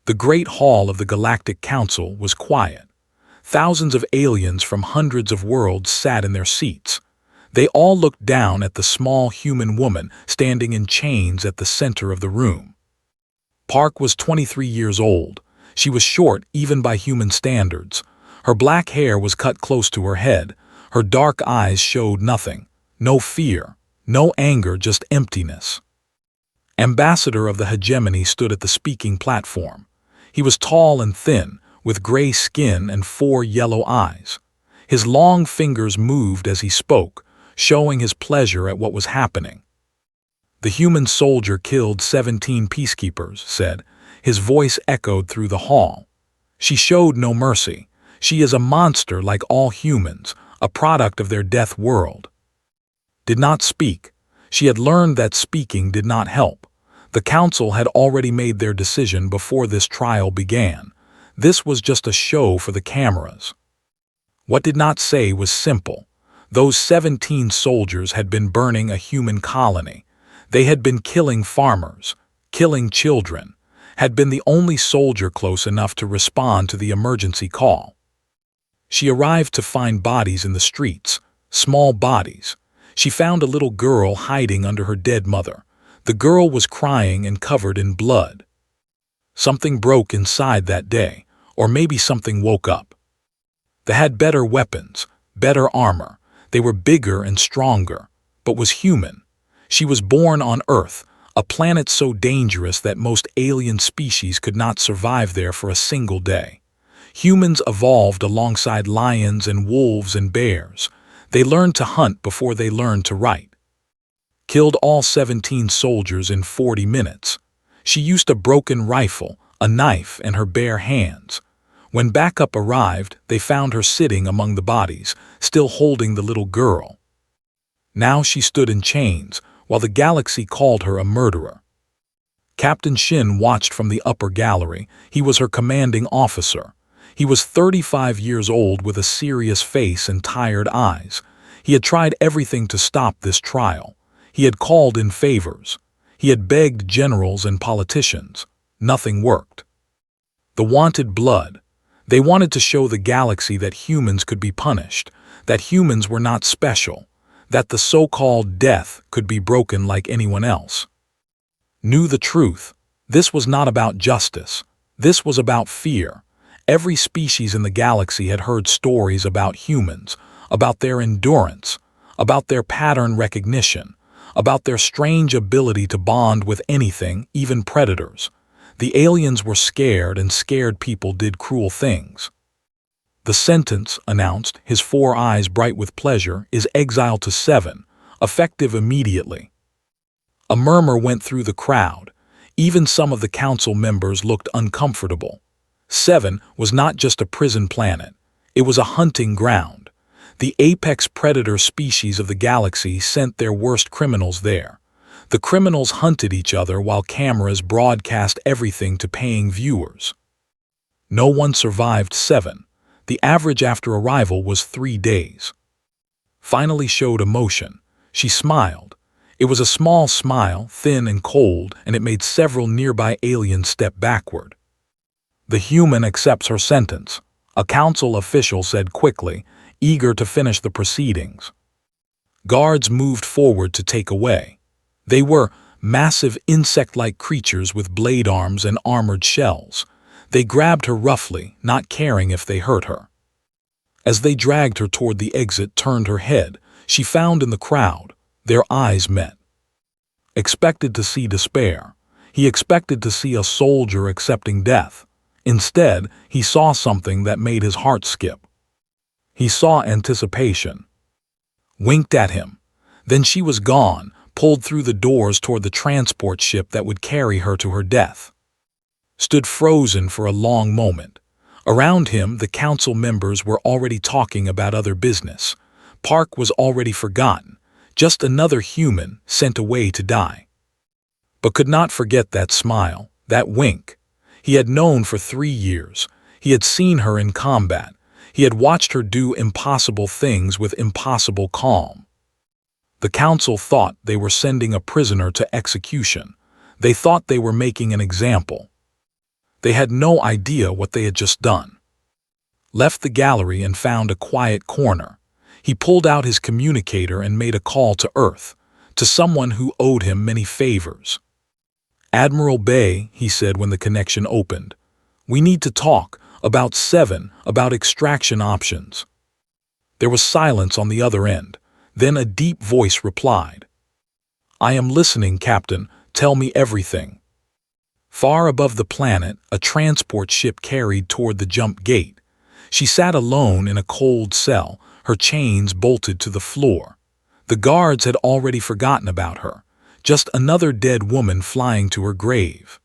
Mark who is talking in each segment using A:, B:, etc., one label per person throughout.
A: The Great Hall of the Galactic Council was quiet. Thousands of aliens from hundreds of worlds sat in their seats. They all looked down at the small human woman standing in chains at the center of the room. Park was 23 years old. She was short even by human standards. Her black hair was cut close to her head. Her dark eyes showed nothing. No fear, no anger, just emptiness. Ambassador of the hegemony stood at the speaking platform. He was tall and thin, with gray skin and 4 yellow eyes. His long fingers moved as he spoke, showing his pleasure at what was happening. "The human soldier killed 17 peacekeepers," said. His voice echoed through the hall. "She showed no mercy. She is a monster like all humans, a product of their death world." Did not speak. She had learned that speaking did not help. The council had already made their decision before this trial began. This was just a show for the cameras. What did not say was simple. Those 17 soldiers had been burning a human colony. They had been killing farmers, killing children, had been the only soldier close enough to respond to the emergency call. She arrived to find bodies in the streets, small bodies. She found a little girl hiding under her dead mother. The girl was crying and covered in blood. Something broke inside that day, or maybe something woke up. They had better weapons, better armor. They were bigger and stronger, but was human. She was born on Earth, a planet so dangerous that most alien species could not survive there for a single day. Humans evolved alongside lions and wolves and bears. They learned to hunt before they learned to write. Killed all 17 soldiers in 40 minutes. She used a broken rifle, a knife, and her bare hands. When backup arrived, they found her sitting among the bodies, still holding the little girl. Now she stood in chains, while the galaxy called her a murderer. Captain Shin watched from the upper gallery. He was her commanding officer. He was 35 years old with a serious face and tired eyes. He had tried everything to stop this trial. He had called in favors. He had begged generals and politicians. Nothing worked. The wanted blood. They wanted to show the galaxy that humans could be punished, that humans were not special, that the so-called death could be broken like anyone else. Knew the truth. This was not about justice. This was about fear. Every species in the galaxy had heard stories about humans, about their endurance, about their pattern recognition, about their strange ability to bond with anything, even predators. The aliens were scared, and scared people did cruel things. "The sentence," announced, his 4 eyes bright with pleasure, "is exile to 7, effective immediately." A murmur went through the crowd. Even some of the council members looked uncomfortable. 7 was not just a prison planet. It was a hunting ground. The apex predator species of the galaxy sent their worst criminals there. The criminals hunted each other while cameras broadcast everything to paying viewers. No one survived 7. The average after arrival was 3 days. Finally showed emotion. She smiled. It was a small smile, thin and cold, and it made several nearby aliens step backward. "The human accepts her sentence," a council official said quickly, eager to finish the proceedings. Guards moved forward to take away. They were massive insect-like creatures with blade arms and armored shells. They grabbed her roughly, not caring if they hurt her. As they dragged her toward the exit, turned her head, she found in the crowd. Their eyes met. Expected to see despair. He expected to see a soldier accepting death. Instead, he saw something that made his heart skip. He saw anticipation. Winked at him. Then she was gone, pulled through the doors toward the transport ship that would carry her to her death. Stood frozen for a long moment. Around him, the council members were already talking about other business. Park was already forgotten, just another human sent away to die. But could not forget that smile, that wink. He had known for 3 years. He had seen her in combat. He had watched her do impossible things with impossible calm. The council thought they were sending a prisoner to execution. They thought they were making an example. They had no idea what they had just done. Left the gallery and found a quiet corner. He pulled out his communicator and made a call to Earth, to someone who owed him many favors. "Admiral Bay," he said when the connection opened, "we need to talk about extraction options." There was silence on the other end. Then a deep voice replied, "I am listening, Captain. Tell me everything." Far above the planet, a transport ship carried toward the jump gate. She sat alone in a cold cell, her chains bolted to the floor. The guards had already forgotten about her, just another dead woman flying to her grave.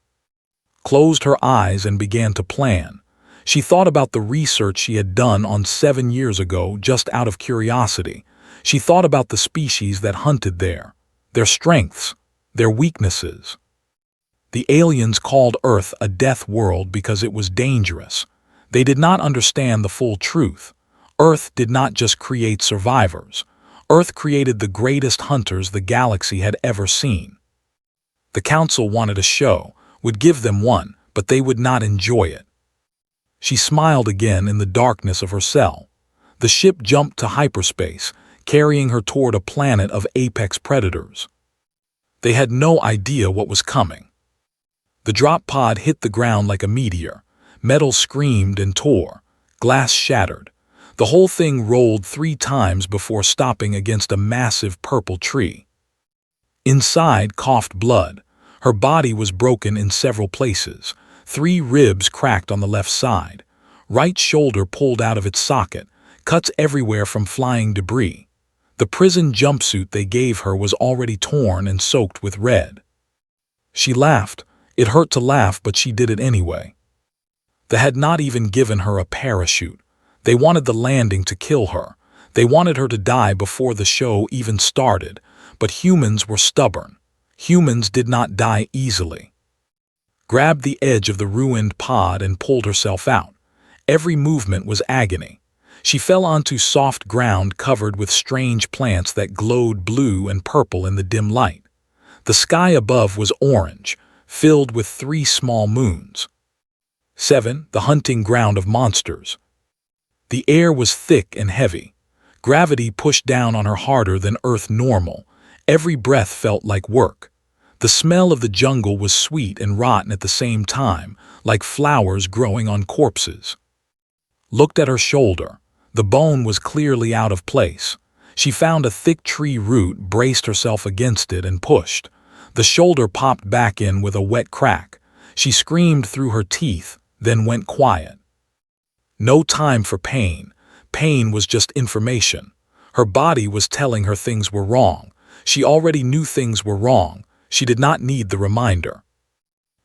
A: Closed her eyes and began to plan. She thought about the research she had done on 7 years ago just out of curiosity. She thought about the species that hunted there, their strengths, their weaknesses. The aliens called Earth a death world because it was dangerous. They did not understand the full truth. Earth did not just create survivors. Earth created the greatest hunters the galaxy had ever seen. The Council wanted a show, would give them one, but they would not enjoy it. She smiled again in the darkness of her cell. The ship jumped to hyperspace, carrying her toward a planet of apex predators. They had no idea what was coming. The drop pod hit the ground like a meteor. Metal screamed and tore. Glass shattered. The whole thing rolled 3 times before stopping against a massive purple tree. Inside coughed blood. Her body was broken in several places. 3 ribs cracked on the left side. Right shoulder pulled out of its socket. Cuts everywhere from flying debris. The prison jumpsuit they gave her was already torn and soaked with red. She laughed. It hurt to laugh, but she did it anyway. They had not even given her a parachute. They wanted the landing to kill her. They wanted her to die before the show even started. But humans were stubborn. Humans did not die easily. Grabbed the edge of the ruined pod and pulled herself out. Every movement was agony. She fell onto soft ground covered with strange plants that glowed blue and purple in the dim light. The sky above was orange, filled with 3 small moons. 7. The hunting ground of monsters. The air was thick and heavy. Gravity pushed down on her harder than Earth normal. Every breath felt like work. The smell of the jungle was sweet and rotten at the same time, like flowers growing on corpses. Looked at her shoulder. The bone was clearly out of place. She found a thick tree root, braced herself against it, and pushed. The shoulder popped back in with a wet crack. She screamed through her teeth, then went quiet. No time for pain. Pain was just information. Her body was telling her things were wrong. She already knew things were wrong. She did not need the reminder.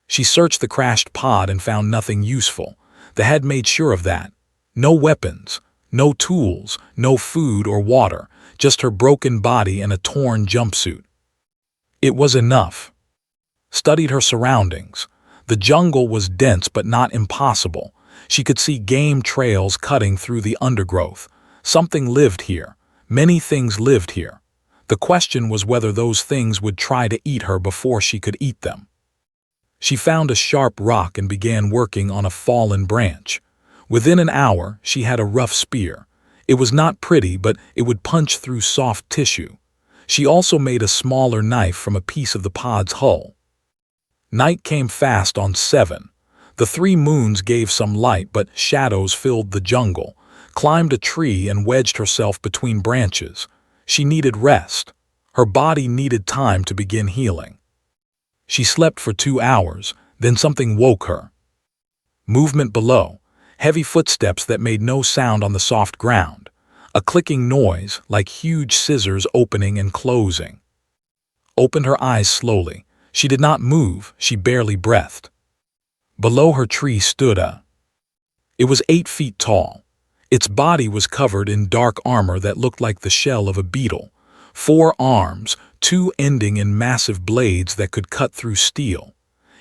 A: She searched the crashed pod and found nothing useful. They had made sure of that. No weapons, no tools, no food or water, just her broken body and a torn jumpsuit. It was enough. Studied her surroundings. The jungle was dense but not impossible. She could see game trails cutting through the undergrowth. Something lived here. Many things lived here. The question was whether those things would try to eat her before she could eat them. She found a sharp rock and began working on a fallen branch. Within an hour, she had a rough spear. It was not pretty, but it would punch through soft tissue. She also made a smaller knife from a piece of the pod's hull. Night came fast on 7. The 3 moons gave some light, but shadows filled the jungle. Climbed a tree and wedged herself between branches. She needed rest. Her body needed time to begin healing. She slept for 2 hours, then something woke her. Movement below. Heavy footsteps that made no sound on the soft ground. A clicking noise, like huge scissors opening and closing. Opened her eyes slowly. She did not move, she barely breathed. Below her tree stood It was 8 feet tall. Its body was covered in dark armor that looked like the shell of a beetle. 4 arms, 2 ending in massive blades that could cut through steel.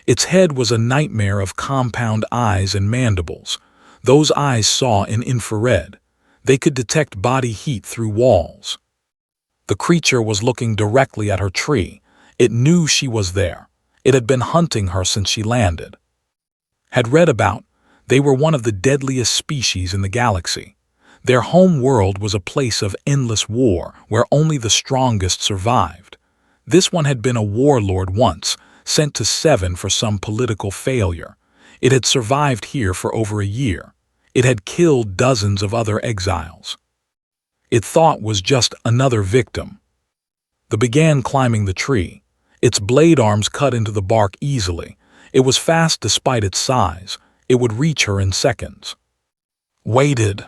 A: Its head was a nightmare of compound eyes and mandibles. Those eyes saw in infrared. They could detect body heat through walls. The creature was looking directly at her tree. It knew she was there. It had been hunting her since she landed. had read about. They were one of the deadliest species in the galaxy. Their home world was a place of endless war where only the strongest survived. This one had been a warlord once, sent to Seven for some political failure. It had survived here for over a year. It had killed dozens of other exiles. It thought was just another victim. It began climbing the tree. Its blade arms cut into the bark easily. It was fast despite its size. It would reach her in seconds. Waited.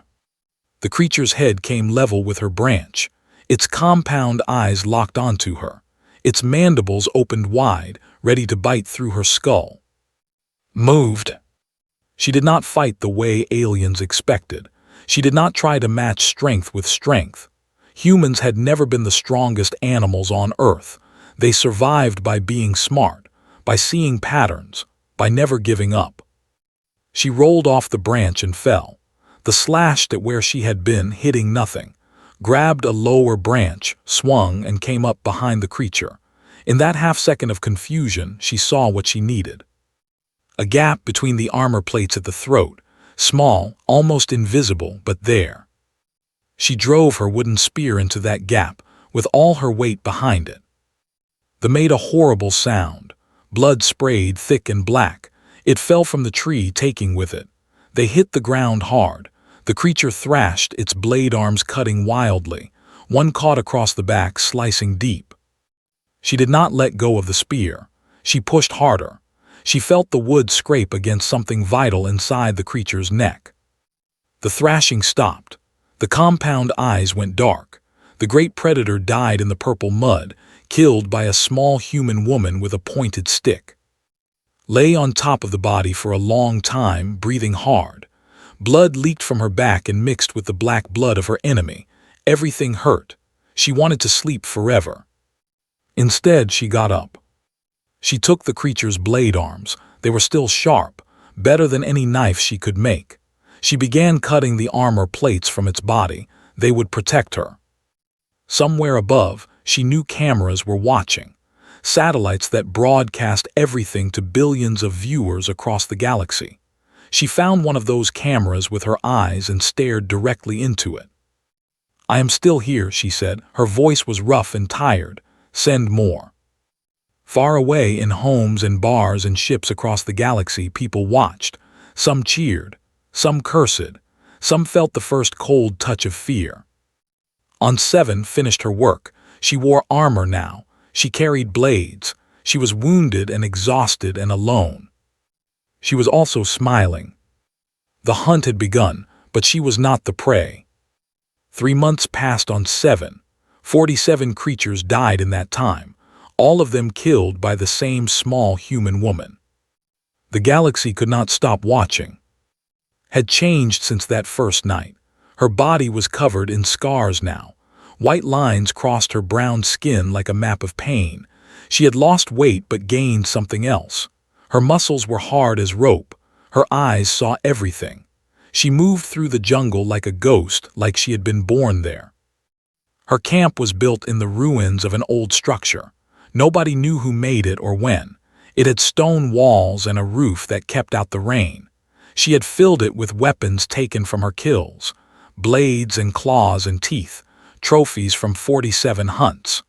A: The creature's head came level with her branch. Its compound eyes locked onto her. Its mandibles opened wide, ready to bite through her skull. Moved. She did not fight the way aliens expected. She did not try to match strength with strength. Humans had never been the strongest animals on Earth. They survived by being smart, by seeing patterns, by never giving up. She rolled off the branch and fell. The slashed at where she had been, hitting nothing. Grabbed a lower branch, swung, and came up behind the creature. In that half-second of confusion, she saw what she needed. A gap between the armor plates at the throat, small, almost invisible, but there. She drove her wooden spear into that gap, with all her weight behind it. They made a horrible sound. Blood sprayed thick and black. It fell from the tree, taking with it. They hit the ground hard. The creature thrashed, its blade arms cutting wildly. One caught across the back, slicing deep. She did not let go of the spear. She pushed harder. She felt the wood scrape against something vital inside the creature's neck. The thrashing stopped. The compound eyes went dark. The great predator died in the purple mud, killed by a small human woman with a pointed stick. Lay on top of the body for a long time, breathing hard. Blood leaked from her back and mixed with the black blood of her enemy. Everything hurt. She wanted to sleep forever. Instead, she got up. She took the creature's blade arms. They were still sharp, better than any knife she could make. She began cutting the armor plates from its body. They would protect her. Somewhere above, she knew cameras were watching. Satellites that broadcast everything to billions of viewers across the galaxy. She found one of those cameras with her eyes and stared directly into it. "I am still here," she said. Her voice was rough and tired. "Send more." Far away in homes and bars and ships across the galaxy, people watched. Some cheered. Some cursed. Some felt the first cold touch of fear. On Seven finished her work. She wore armor now. She carried blades. She was wounded and exhausted and alone. She was also smiling. The hunt had begun, but she was not the prey. 3 months passed on Seven. 47 creatures died in that time, all of them killed by the same small human woman. The galaxy could not stop watching. Had changed since that first night. Her body was covered in scars now. White lines crossed her brown skin like a map of pain. She had lost weight but gained something else. Her muscles were hard as rope. Her eyes saw everything. She moved through the jungle like a ghost, like she had been born there. Her camp was built in the ruins of an old structure. Nobody knew who made it or when. It had stone walls and a roof that kept out the rain. She had filled it with weapons taken from her kills. Blades and claws and teeth. Trophies from 47 hunts.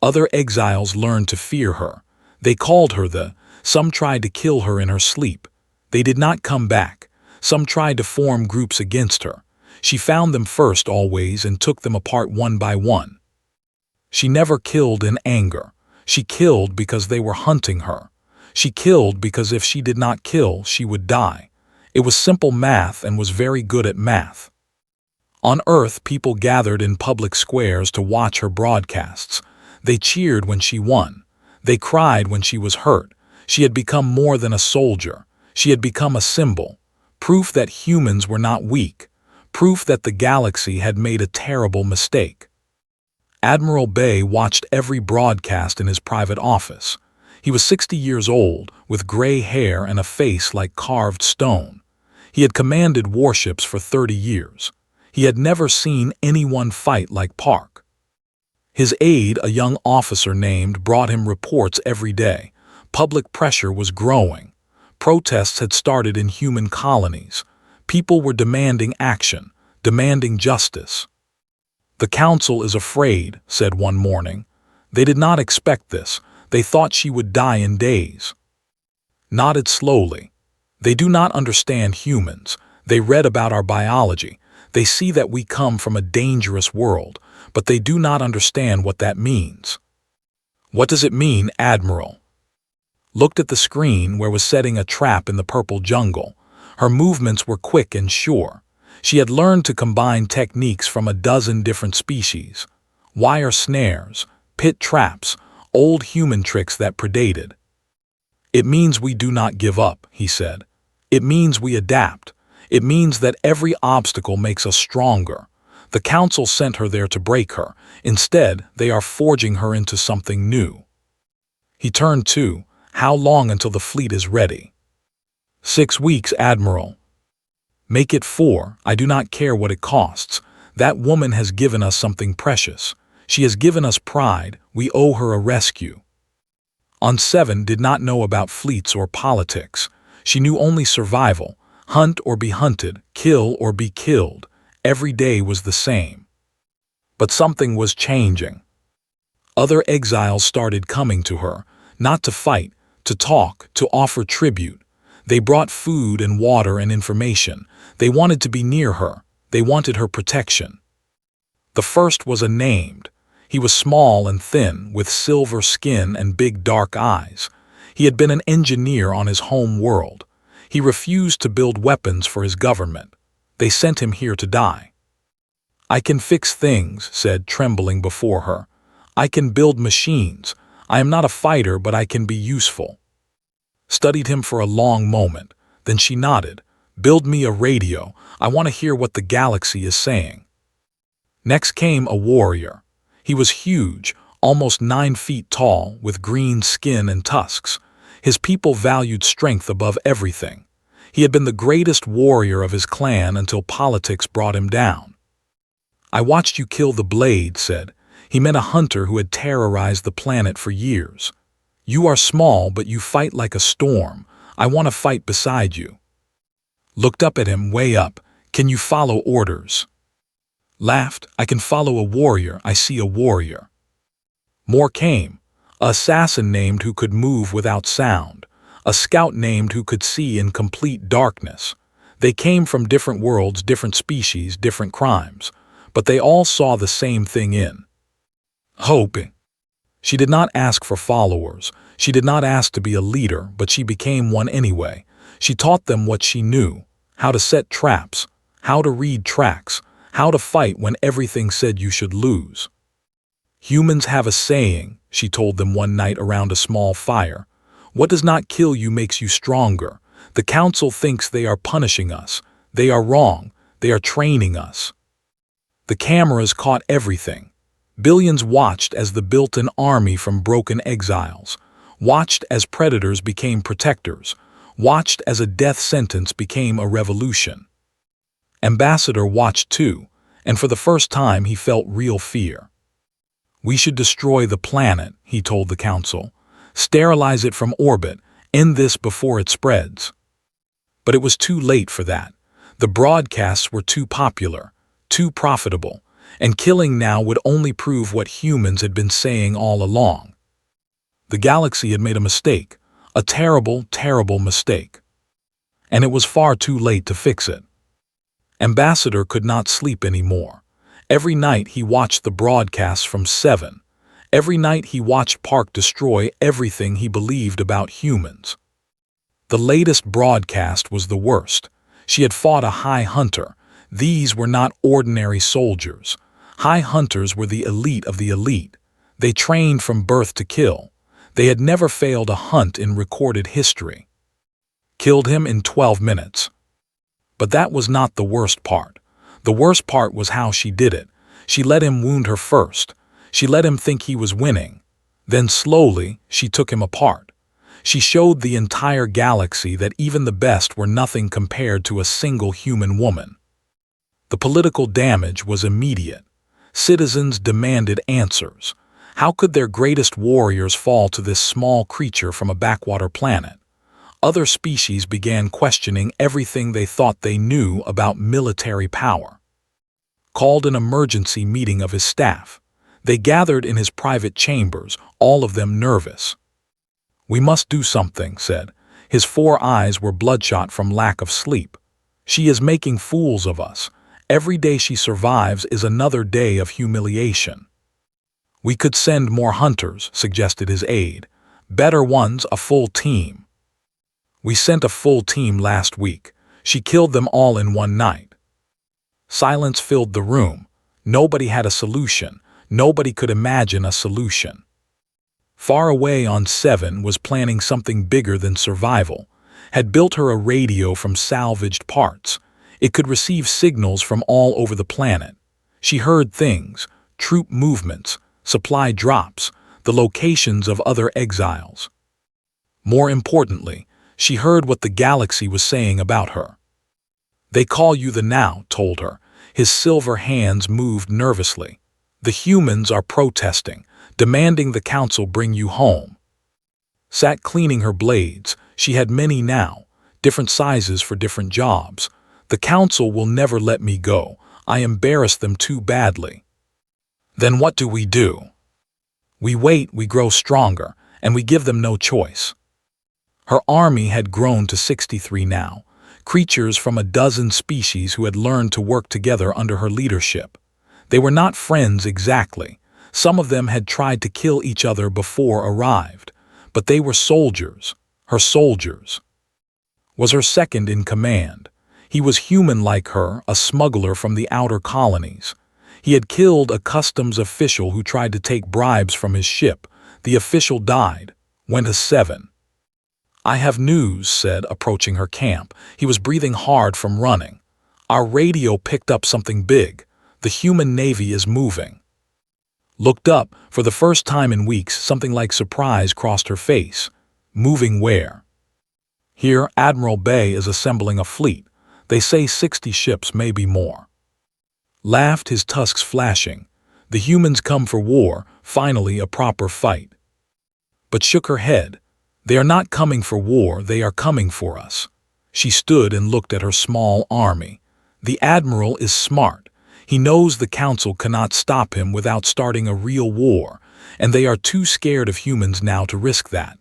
A: Other exiles learned to fear her. They called her some tried to kill her in her sleep. They did not come back. Some tried to form groups against her. She found them first always and took them apart one by one. She never killed in anger. She killed because they were hunting her. She killed because if she did not kill, she would die. It was simple math and was very good at math. On Earth, people gathered in public squares to watch her broadcasts. They cheered when she won. They cried when she was hurt. She had become more than a soldier. She had become a symbol. Proof that humans were not weak. Proof that the galaxy had made a terrible mistake. Admiral Bay watched every broadcast in his private office. He was 60 years old, with gray hair and a face like carved stone. He had commanded warships for 30 years. He had never seen anyone fight like Park. His aide, a young officer named, brought him reports every day. Public pressure was growing. Protests had started in human colonies. People were demanding action, demanding justice. "The council is afraid," said one morning. "They did not expect this. They thought she would die in days." Nodded slowly. "They do not understand humans. They read about our biology. They see that we come from a dangerous world, but they do not understand what that means." "What does it mean, Admiral?" Looked at the screen where was setting a trap in the purple jungle. Her movements were quick and sure. She had learned to combine techniques from a dozen different species. Wire snares, pit traps, old human tricks that predated. "It means we do not give up," he said. "It means we adapt. It means that every obstacle makes us stronger. The council sent her there to break her. Instead, they are forging her into something new." He turned to, "How long until the fleet is ready?" 6 weeks, Admiral." "Make it 4. I do not care what it costs. That woman has given us something precious. She has given us pride. We owe her a rescue." On 7 did not know about fleets or politics. She knew only survival. Hunt or be hunted, kill or be killed. Every day was the same. But something was changing. Other exiles started coming to her, not to fight, to talk, to offer tribute. They brought food and water and information. They wanted to be near her. They wanted her protection. The first was unnamed. He was small and thin, with silver skin and big dark eyes. He had been an engineer on his home world. He refused to build weapons for his government. They sent him here to die. "I can fix things," said, trembling before her. "I can build machines. I am not a fighter, but I can be useful." Studied him for a long moment. Then she nodded. "Build me a radio. I want to hear what the galaxy is saying." Next came a warrior. He was huge, almost 9 feet tall, with green skin and tusks. His people valued strength above everything. He had been the greatest warrior of his clan until politics brought him down. "I watched you kill the Blade," said. He meant a hunter who had terrorized the planet for years. "You are small, but you fight like a storm. I want to fight beside you." Looked up at him, way up. "Can you follow orders?" Laughed. "I can follow a warrior. I see a warrior." More came. An assassin named who could move without sound. A scout named who could see in complete darkness. They came from different worlds, different species, different crimes. But they all saw the same thing in hope. She did not ask for followers. She did not ask to be a leader, but she became one anyway. She taught them what she knew: how to set traps, how to read tracks, how to fight when everything said you should lose. "Humans have a saying," she told them one night around a small fire. "What does not kill you makes you stronger. The council thinks they are punishing us. They are wrong. They are training us." The cameras caught everything. Billions watched as they built an army from broken exiles, watched as predators became protectors, watched as a death sentence became a revolution. Ambassador watched too, and for the first time he felt real fear. "We should destroy the planet," he told the council. "Sterilize it from orbit, end this before it spreads." But it was too late for that. The broadcasts were too popular, too profitable, and killing now would only prove what humans had been saying all along. The galaxy had made a mistake, a terrible, terrible mistake. And it was far too late to fix it. Ambassador could not sleep anymore. Every night he watched the broadcasts from 7. Every night he watched Park destroy everything he believed about humans. The latest broadcast was the worst. She had fought a high hunter. These were not ordinary soldiers. High hunters were the elite of the elite. They trained from birth to kill. They had never failed a hunt in recorded history. Killed him in 12 minutes. But that was not the worst part. The worst part was how she did it. She let him wound her first. She let him think he was winning. Then slowly, she took him apart. She showed the entire galaxy that even the best were nothing compared to a single human woman. The political damage was immediate. Citizens demanded answers. How could their greatest warriors fall to this small creature from a backwater planet? Other species began questioning everything they thought they knew about military power. Called an emergency meeting of his staff. They gathered in his private chambers, all of them nervous. "We must do something," said. His 4 eyes were bloodshot from lack of sleep. "She is making fools of us. Every day she survives is another day of humiliation." "We could send more hunters," suggested his aide. "Better ones, a full team." "We sent a full team last week. She killed them all in one night." Silence filled the room. Nobody had a solution. Nobody could imagine a solution. Far away on 7 was planning something bigger than survival. Had built her a radio from salvaged parts. It could receive signals from all over the planet. She heard things, troop movements, supply drops, the locations of other exiles. More importantly, she heard what the galaxy was saying about her. "They call you the Now," told her. His silver hands moved nervously. "The humans are protesting, demanding the council bring you home." Sat cleaning her blades. She had many now, different sizes for different jobs. "The council will never let me go. I embarrassed them too badly." "Then what do? "We wait, we grow stronger, and we give them no choice." Her army had grown to 63 now, creatures from a dozen species who had learned to work together under her leadership. They were not friends exactly. Some of them had tried to kill each other before arrived, but they were soldiers, her soldiers. Was her second in command. He was human like her, a smuggler from the outer colonies. He had killed a customs official who tried to take bribes from his ship. The official died, went to 7. "I have news," said, approaching her camp. He was breathing hard from running. "Our radio picked up something big. The human navy is moving." Looked up. For the first time in weeks, something like surprise crossed her face. "Moving where?" "Here, Admiral Bay is assembling a fleet. They say 60 ships, maybe more." Laughed, his tusks flashing. "The humans come for war, finally a proper fight." But shook her head. "They are not coming for war, they are coming for us." She stood and looked at her small army. "The Admiral is smart. He knows the Council cannot stop him without starting a real war, and they are too scared of humans now to risk that."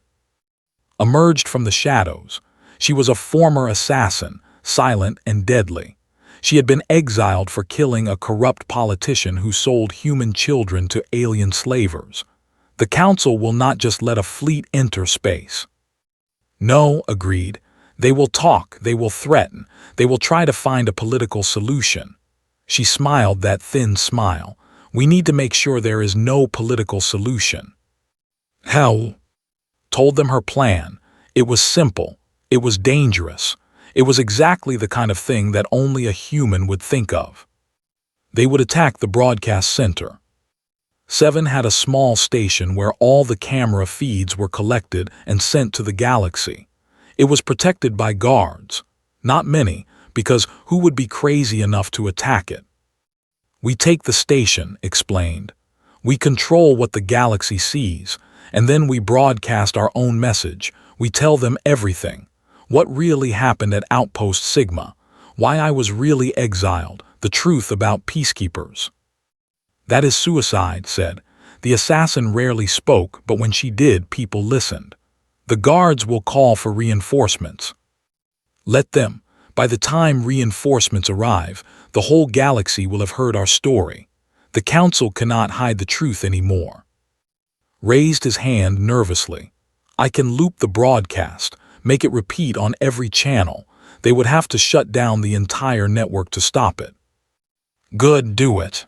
A: Emerged from the shadows. She was a former assassin, silent and deadly. She had been exiled for killing a corrupt politician who sold human children to alien slavers. "The Council will not just let a fleet enter space." "No," agreed. "They will talk, they will threaten, they will try to find a political solution." She smiled that thin smile. "We need to make sure there is no political solution." "How?" Told them her plan. It was simple. It was dangerous. It was exactly the kind of thing that only a human would think of. They would attack the broadcast center. 7 had a small station where all the camera feeds were collected and sent to the galaxy. It was protected by guards. Not many, because who would be crazy enough to attack it? "We take the station," explained. "We control what the galaxy sees, and then we broadcast our own message. We tell them everything. What really happened at Outpost Sigma, why I was really exiled, the truth about peacekeepers." "That is suicide," said. The assassin rarely spoke, but when she did, people listened. "The guards will call for reinforcements." "Let them. By the time reinforcements arrive, the whole galaxy will have heard our story. The Council cannot hide the truth anymore." Raised his hand nervously. "I can loop the broadcast, make it repeat on every channel. They would have to shut down the entire network to stop it." "Good, do it."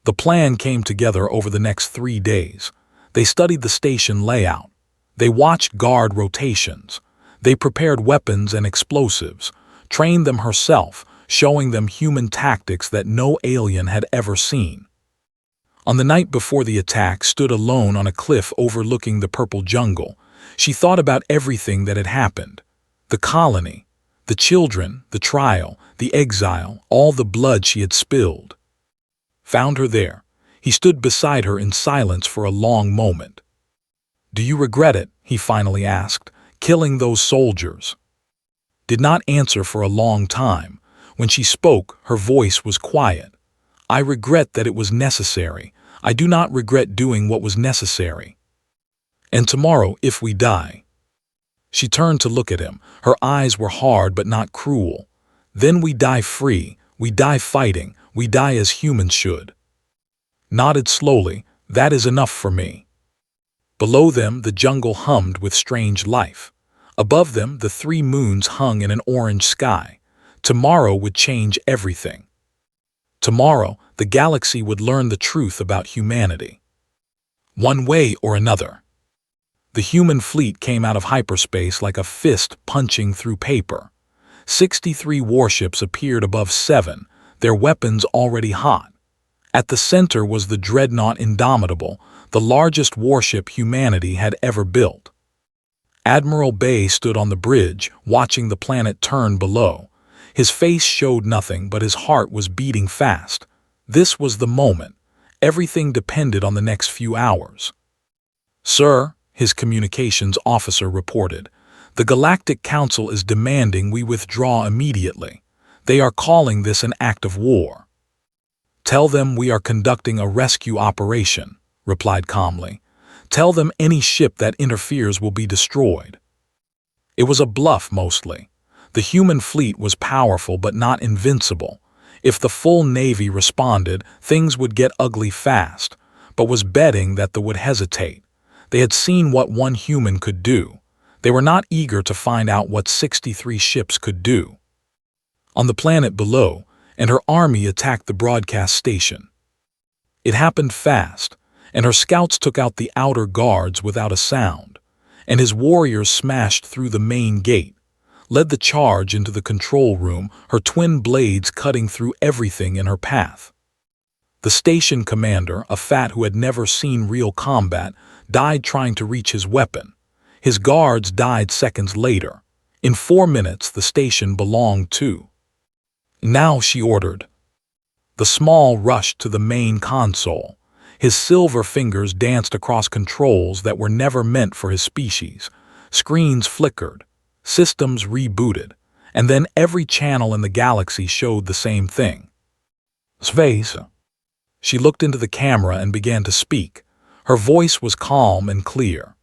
A: The plan came together over the next 3 days. They studied the station layout. They watched guard rotations. They prepared weapons and explosives, trained them herself, showing them human tactics that no alien had ever seen. On the night before the attack, stood alone on a cliff overlooking the purple jungle. She thought about everything that had happened. The colony, the children, the trial, the exile, all the blood she had spilled. Found her there. He stood beside her in silence for a long moment. "Do you regret it?" he finally asked, killing those soldiers. Did not answer for a long time. When she spoke, her voice was quiet. I regret that it was necessary. I do not regret doing what was necessary. And tomorrow, if we die. She turned to look at him. Her eyes were hard but not cruel. Then we die free, we die fighting, we die as humans should. Nodded slowly, that is enough for me. Below them, the jungle hummed with strange life. Above them, the 3 moons hung in an orange sky. Tomorrow would change everything. Tomorrow, the galaxy would learn the truth about humanity. One way or another. The human fleet came out of hyperspace like a fist punching through paper. 63 warships appeared above 7, their weapons already hot. At the center was the dreadnought Indomitable, the largest warship humanity had ever built. Admiral Bay stood on the bridge, watching the planet turn below. His face showed nothing, but his heart was beating fast. This was the moment. Everything depended on the next few hours. "Sir," his communications officer reported, "the Galactic Council is demanding we withdraw immediately. They are calling this an act of war." "Tell them we are conducting a rescue operation," replied calmly. "Tell them any ship that interferes will be destroyed." It was a bluff mostly. The human fleet was powerful but not invincible. If the full Navy responded, things would get ugly fast, but was betting that they would hesitate. They had seen what one human could do. They were not eager to find out what 63 ships could do. On the planet below, and her army attacked the broadcast station. It happened fast, and her scouts took out the outer guards without a sound, and his warriors smashed through the main gate, led the charge into the control room, her twin blades cutting through everything in her path. The station commander, a fat who had never seen real combat, died trying to reach his weapon. His guards died seconds later. In 4 minutes, the station belonged to. "Now," she ordered. The small rushed to the main console. His silver fingers danced across controls that were never meant for his species. Screens flickered. Systems rebooted, and then every channel in the galaxy showed the same thing. "Space." She looked into the camera and began to speak. Her voice was calm and clear.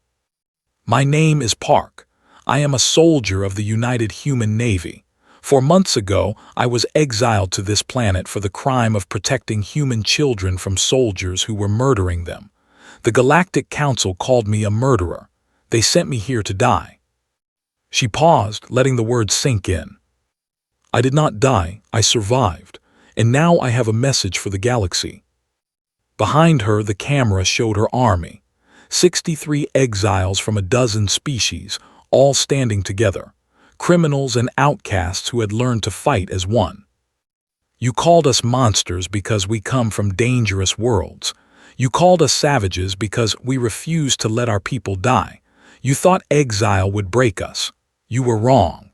A: "My name is Park. I am a soldier of the United Human Navy. 4 months ago, I was exiled to this planet for the crime of protecting human children from soldiers who were murdering them. The Galactic Council called me a murderer. They sent me here to die." She paused, letting the words sink in. "I did not die, I survived, and now I have a message for the galaxy." Behind her, the camera showed her army. 63 exiles from a dozen species, all standing together. Criminals and outcasts who had learned to fight as one. "You called us monsters because we come from dangerous worlds. You called us savages because we refused to let our people die. You thought exile would break us. You were wrong."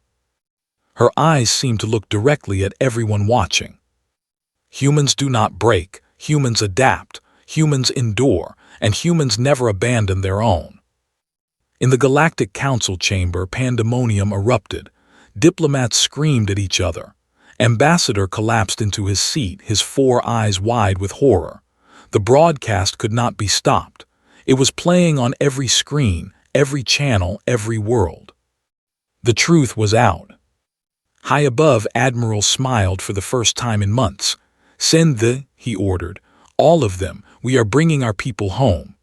A: Her eyes seemed to look directly at everyone watching. "Humans do not break, humans adapt, humans endure, and humans never abandon their own." In the Galactic Council chamber, pandemonium erupted. Diplomats screamed at each other. Ambassador collapsed into his seat, his 4 eyes wide with horror. The broadcast could not be stopped. It was playing on every screen, every channel, every world. The truth was out. High above, Admiral smiled for the first time in months. "Send he ordered. "All of them. We are bringing our people home."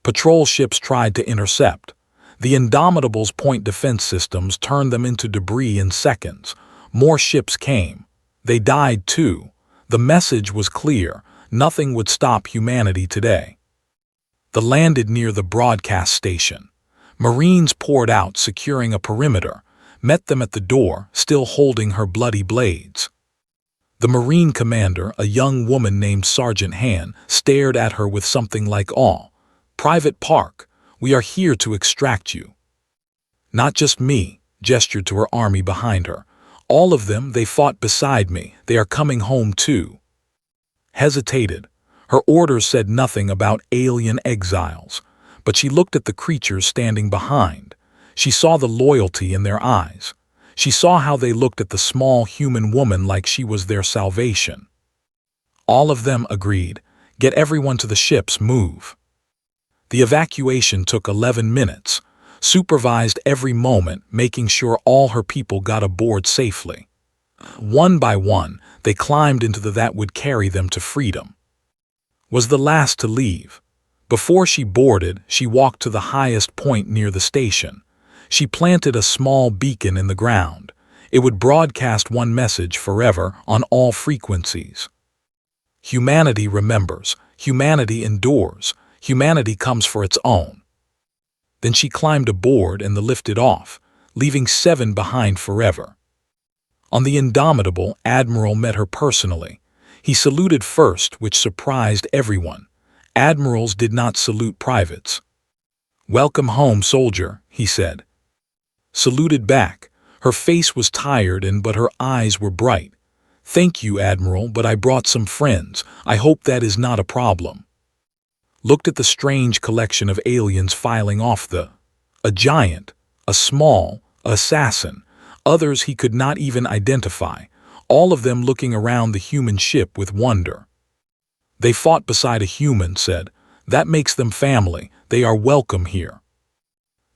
A: Patrol ships tried to intercept. The Indomitable's point defense systems turned them into debris in seconds. More ships came. They died too. The message was clear. Nothing would stop humanity today. They landed near the broadcast station. Marines poured out, securing a perimeter, met them at the door, still holding her bloody blades. The Marine commander, a young woman named Sergeant Han, stared at her with something like awe. "Private Park, we are here to extract you." "Not just me," gestured to her army behind her. "All of them, they fought beside me. They are coming home too." Hesitated. Her orders said nothing about alien exiles, but she looked at the creatures standing behind. She saw the loyalty in their eyes. She saw how they looked at the small human woman like she was their salvation. All of them agreed. Get everyone to the ships, move. The evacuation took 11 minutes, supervised every moment, making sure all her people got aboard safely. One by one, they climbed into the that would carry them to freedom. Was the last to leave. Before she boarded, she walked to the highest point near the station. She planted a small beacon in the ground. It would broadcast one message forever on all frequencies. Humanity remembers. Humanity endures. Humanity comes for its own. Then she climbed aboard and the lifted off, leaving 7 behind forever. On the Indomitable, Admiral met her personally. He saluted first, which surprised everyone. Admirals did not salute privates. "Welcome home, soldier," he said. Saluted back. Her face was tired but her eyes were bright. "Thank you, Admiral, but I brought some friends. I hope that is not a problem." Looked at the strange collection of aliens filing off a giant, a small, assassin, others he could not even identify, all of them looking around the human ship with wonder. "They fought beside a human," said. "That makes them family. They are welcome here."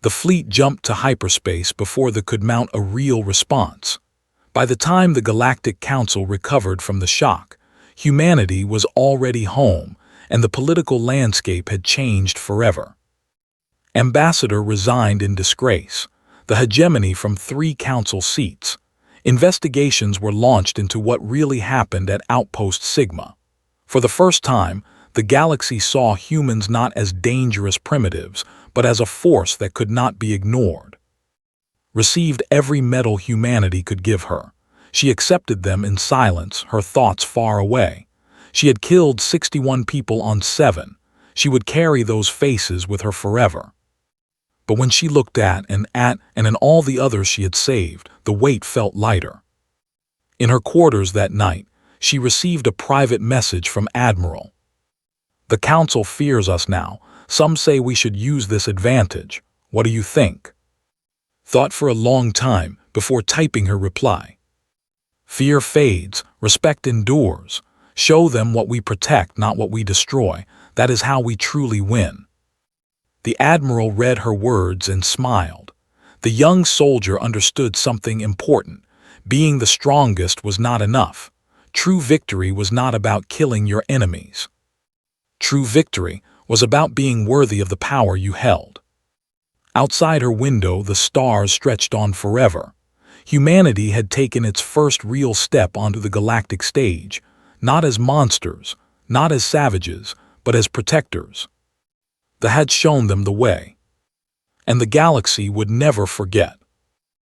A: The fleet jumped to hyperspace before they could mount a real response. By the time the Galactic Council recovered from the shock, humanity was already home, and the political landscape had changed forever. Ambassador resigned in disgrace, the hegemony from 3 council seats. Investigations were launched into what really happened at Outpost Sigma. For the first time, the galaxy saw humans not as dangerous primitives, but as a force that could not be ignored. Received every medal humanity could give her. She accepted them in silence, her thoughts far away. She had killed 61 people on 7. She would carry those faces with her forever. But when she looked at and in all the others she had saved, the weight felt lighter. In her quarters that night, she received a private message from Admiral. "The Council fears us now. Some say we should use this advantage. What do you think?" Thought for a long time before typing her reply. "Fear fades, respect endures. Show them what we protect, not what we destroy. That is how we truly win." The Admiral read her words and smiled. The young soldier understood something important. Being the strongest was not enough. True victory was not about killing your enemies. True victory was about being worthy of the power you held. Outside her window, the stars stretched on forever. Humanity had taken its first real step onto the galactic stage, not as monsters, not as savages, but as protectors. They had shown them the way. And the galaxy would never forget.